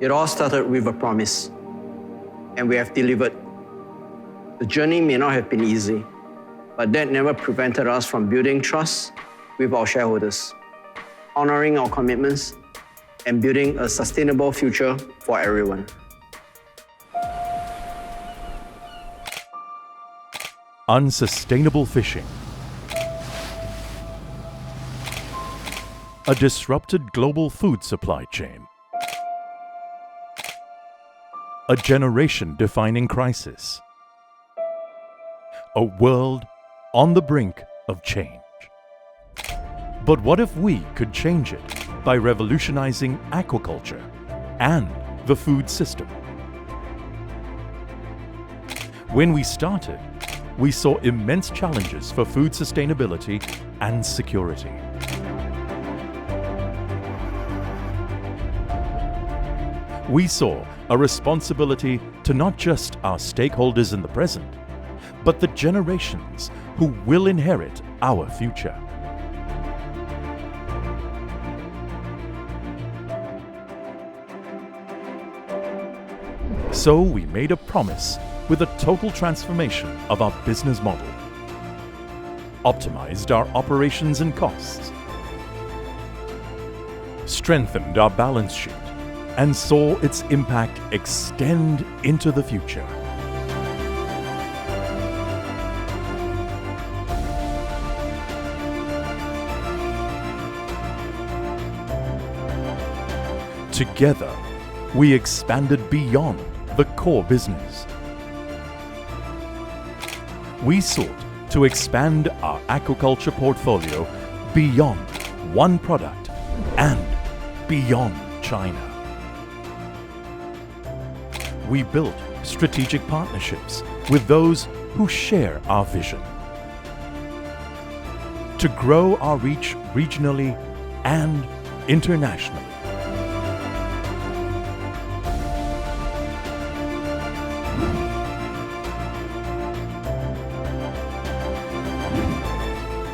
It all started with a promise, and we have delivered. The journey may not have been easy, but that never prevented us from building trust with our shareholders, honoring our commitments, and building a sustainable future for everyone. Unsustainable fishing. A disrupted global food supply chain. A generation-defining crisis. A world on the brink of change. But what if we could change it by revolutionizing aquaculture and the food system? When we started, we saw immense challenges for food sustainability and security. We saw a responsibility to not just our stakeholders in the present, but the generations who will inherit our future. So we made a promise with a total transformation of our business model, optimized our operations and costs, strengthened our balance sheet, and saw its impact extend into the future. Together, we expanded beyond the core business. We sought to expand our aquaculture portfolio beyond one product and beyond China. We built strategic partnerships with those who share our vision to grow our reach regionally and internationally.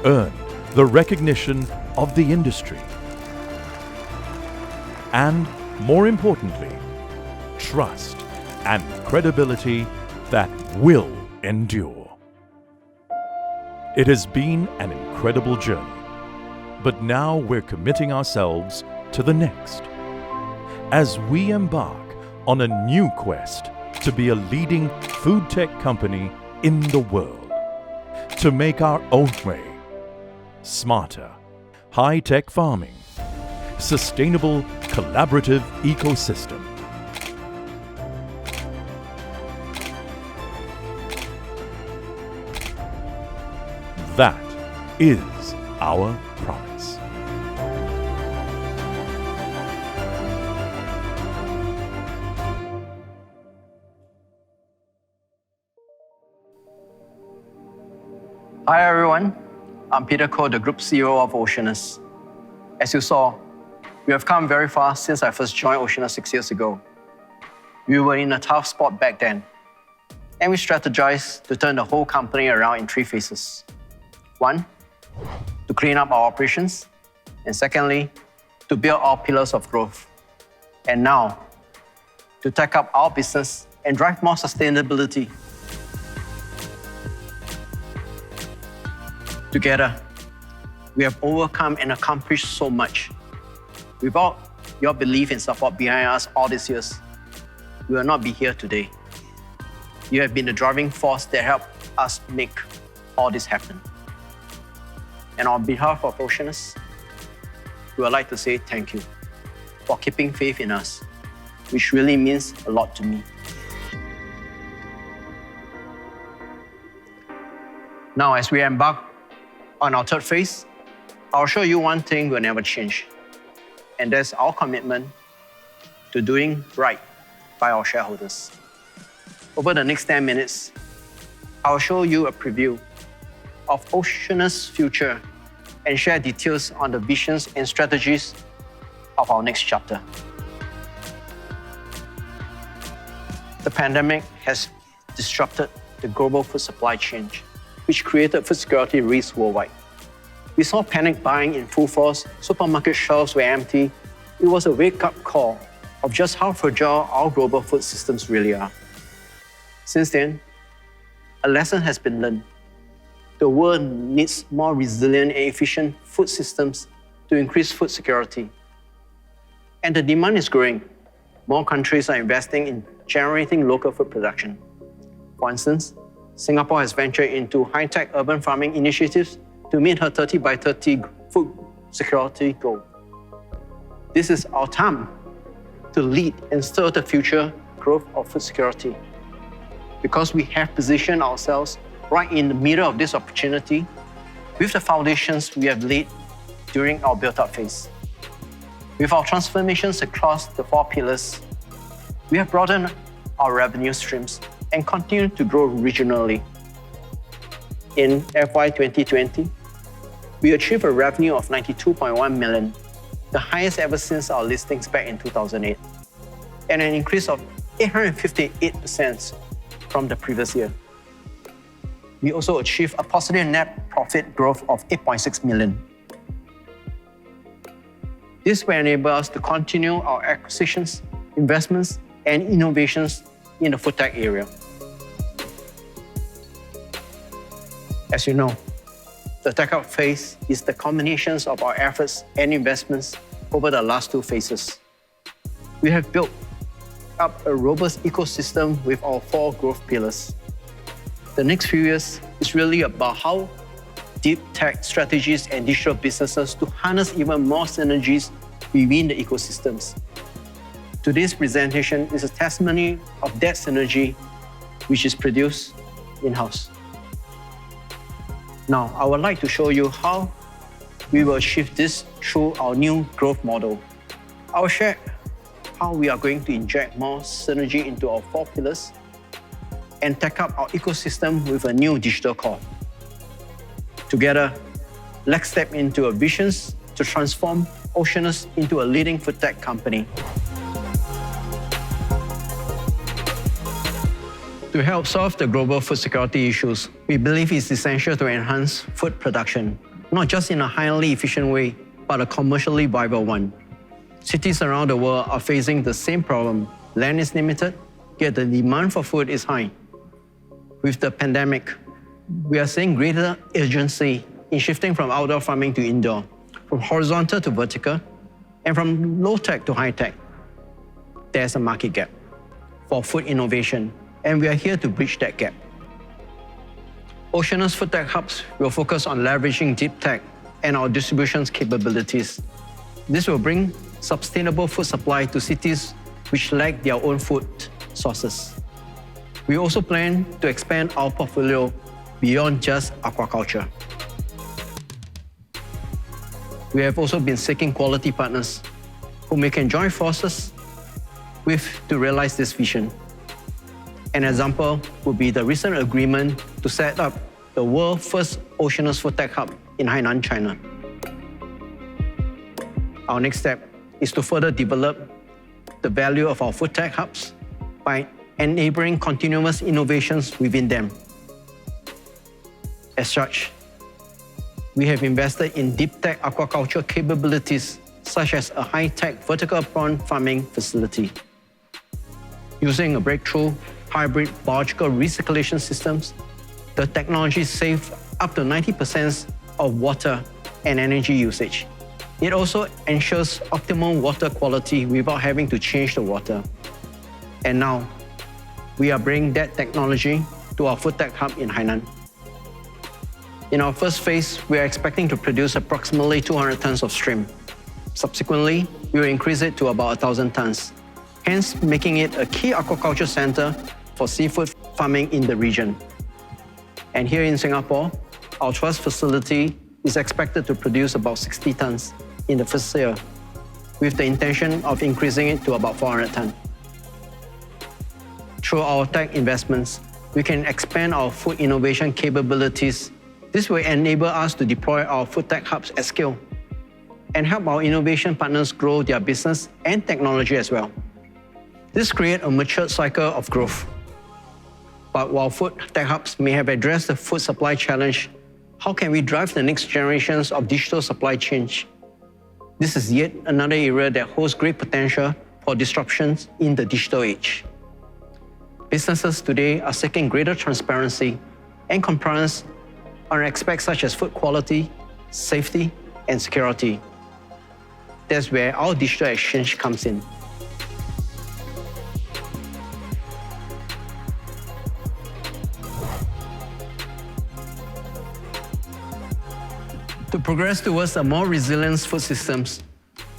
Earn the recognition of the industry, and more importantly, trust and credibility that will endure. It has been an incredible journey, but now we're committing ourselves to the next as we embark on a new quest to be a leading food tech company in the world, to make our own way. Smarter, high-tech farming, sustainable, collaborative ecosystem. That is our promise. Hi everyone, I'm Peter Koh, the Group CEO of Oceanus. As you saw, we have come very far since I first joined Oceanus 6 years ago. We were in a tough spot back then, and we strategized to turn the whole company around in 3 phases. 1, to clean up our operations, and secondly, to build our pillars of growth. And now, to take up our business and drive more sustainability. Together, we have overcome and accomplished so much. Without your belief and support behind us all these years, we will not be here today. You have been the driving force that helped us make all this happen. And on behalf of Oceanus, we would like to say thank you for keeping faith in us, which really means a lot to me. Now, as we embark on our 3rd phase, I'll show you one thing will never change, and that's our commitment to doing right by our shareholders. Over the next 10 minutes, I'll show you a preview of Oceanus' future and share details on the visions and strategies of our next chapter. The pandemic has disrupted the global food supply chain, which created food security risks worldwide. We saw panic buying in full force, supermarket shelves were empty. It was a wake-up call of just how fragile our global food systems really are. Since then, a lesson has been learned. The world needs more resilient and efficient food systems to increase food security. And the demand is growing. More countries are investing in generating local food production. For instance, Singapore has ventured into high-tech urban farming initiatives to meet her 30 by 30 food security goal. This is our time to lead and stir the future growth of food security. Because we have positioned ourselves right in the middle of this opportunity with the foundations we have laid during our build-up phase. With our transformations across the 4 pillars, we have broadened our revenue streams and continue to grow regionally. In FY 2020, we achieved a revenue of 92.1 million, the highest ever since our listings back in 2008, and an increase of 858% from the previous year. We also achieved a positive net profit growth of 8.6 million. This will enable us to continue our acquisitions, investments, and innovations in the food tech area. As you know, the tech up phase is the combinations of our efforts and investments over the last 2 phases. We have built up a robust ecosystem with our 4 growth pillars. The next few years is really about how deep tech strategies and digital businesses to harness even more synergies within the ecosystems. Today's presentation is a testimony of that synergy which is produced in-house. Now, I would like to show you how we will achieve this through our new growth model. I will share how we are going to inject more synergy into our 4 pillars and tech up our ecosystem with a new digital core. Together, let's step into our visions to transform Oceanus into a leading food tech company. To help solve the global food security issues, we believe it's essential to enhance food production, not just in a highly efficient way, but a commercially viable one. Cities around the world are facing the same problem. Land is limited, yet the demand for food is high. With the pandemic, we are seeing greater urgency in shifting from outdoor farming to indoor, from horizontal to vertical, and from low-tech to high-tech. There's a market gap for food innovation, and we are here to bridge that gap. Oceanus Food Tech Hubs will focus on leveraging deep tech and our distribution capabilities. This will bring sustainable food supply to cities which lack their own food sources. We also plan to expand our portfolio beyond just aquaculture. We have also been seeking quality partners whom we can join forces with to realize this vision. An example would be the recent agreement to set up the world's first Oceanus Food Tech Hub in Hainan, China. Our next step is to further develop the value of our food tech hubs by enabling continuous innovations within them. As such, we have invested in deep tech aquaculture capabilities such as a high-tech vertical prawn farming facility. Using a breakthrough hybrid biological recirculation systems, the technology saves up to 90% of water and energy usage. It also ensures optimal water quality without having to change the water. And now, we are bringing that technology to our food tech hub in Hainan. In our first phase, we are expecting to produce approximately 200 tons of shrimp. Subsequently, we will increase it to about 1,000 tons, hence making it a key aquaculture center for seafood farming in the region. And here in Singapore, our trust facility is expected to produce about 60 tons in the first year, with the intention of increasing it to about 400 tons. Through our tech investments, we can expand our food innovation capabilities. This will enable us to deploy our food tech hubs at scale and help our innovation partners grow their business and technology as well. This creates a matured cycle of growth. But while food tech hubs may have addressed the food supply challenge, how can we drive the next generations of digital supply chain? This is yet another area that holds great potential for disruptions in the digital age. Businesses today are seeking greater transparency and compliance on aspects such as food quality, safety, and security. That's where our digital exchange comes in. To progress towards a more resilient food systems,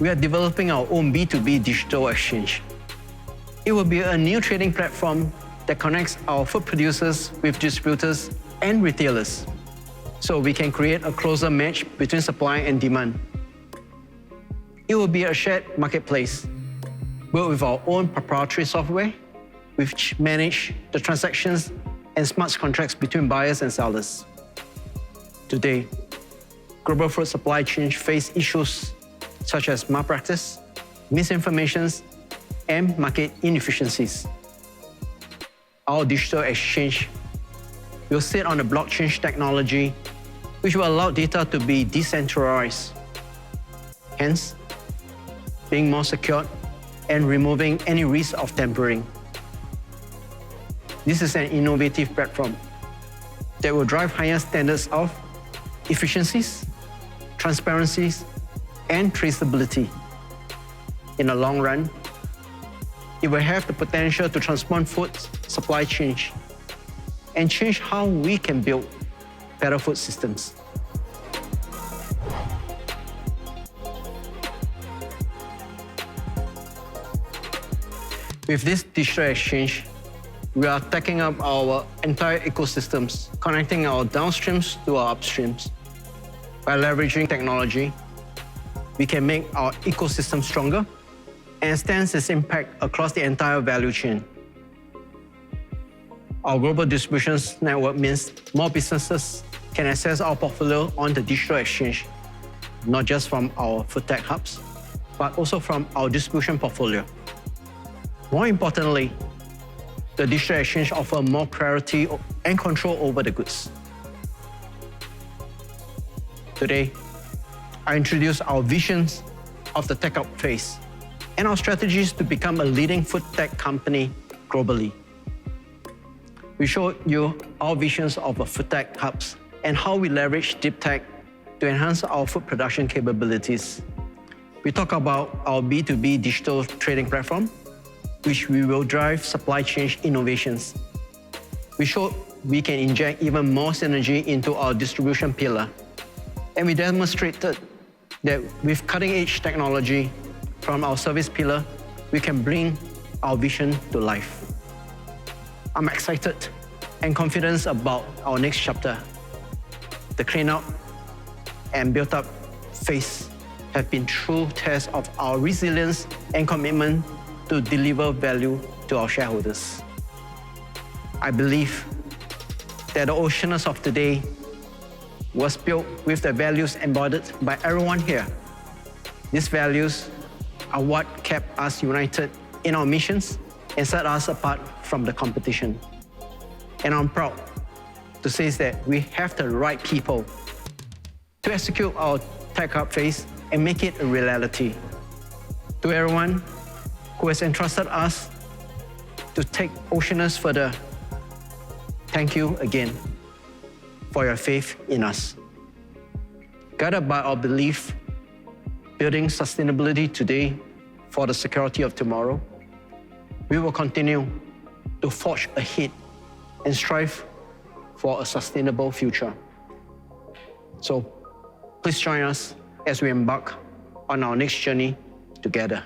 we are developing our own B2B digital exchange. It will be a new trading platform that connects our food producers with distributors and retailers, so we can create a closer match between supply and demand. It will be a shared marketplace, built with our own proprietary software, which manage the transactions and smart contracts between buyers and sellers. Today, global food supply chains face issues such as malpractice, misinformation, and market inefficiencies. Our digital exchange will sit on the blockchain technology, which will allow data to be decentralized, hence being more secure and removing any risk of tampering. This is an innovative platform that will drive higher standards of efficiencies, transparencies, and traceability. In the long run, it will have the potential to transform food supply chains and change how we can build better food systems. With this digital exchange, we are taking up our entire ecosystems, connecting our downstreams to our upstreams. By leveraging technology, we can make our ecosystem stronger and extend its impact across the entire value chain. Our global distribution network means more businesses can access our portfolio on the digital exchange, not just from our food tech hubs, but also from our distribution portfolio. More importantly, the digital exchange offers more clarity and control over the goods. Today, I introduce our visions of the tech-up phase and our strategies to become a leading food tech company globally. We showed you our visions of food tech hubs and how we leverage deep tech to enhance our food production capabilities. We talk about our B2B digital trading platform, which we will drive supply chain innovations. We showed we can inject even more synergy into our distribution pillar. And we demonstrated that with cutting-edge technology from our service pillar, we can bring our vision to life. I'm excited and confident about our next chapter. The clean-up and built-up phase have been true tests of our resilience and commitment to deliver value to our shareholders. I believe that the Oceanus of today was built with the values embodied by everyone here. These values are what kept us united in our missions and set us apart from the competition. And I'm proud to say that we have the right people to execute our Tech Hub phase and make it a reality. To everyone who has entrusted us to take Oceanus further, thank you again for your faith in us. Guided by our belief, building sustainability today for the security of tomorrow, we will continue to forge ahead and strive for a sustainable future. So please join us as we embark on our next journey together.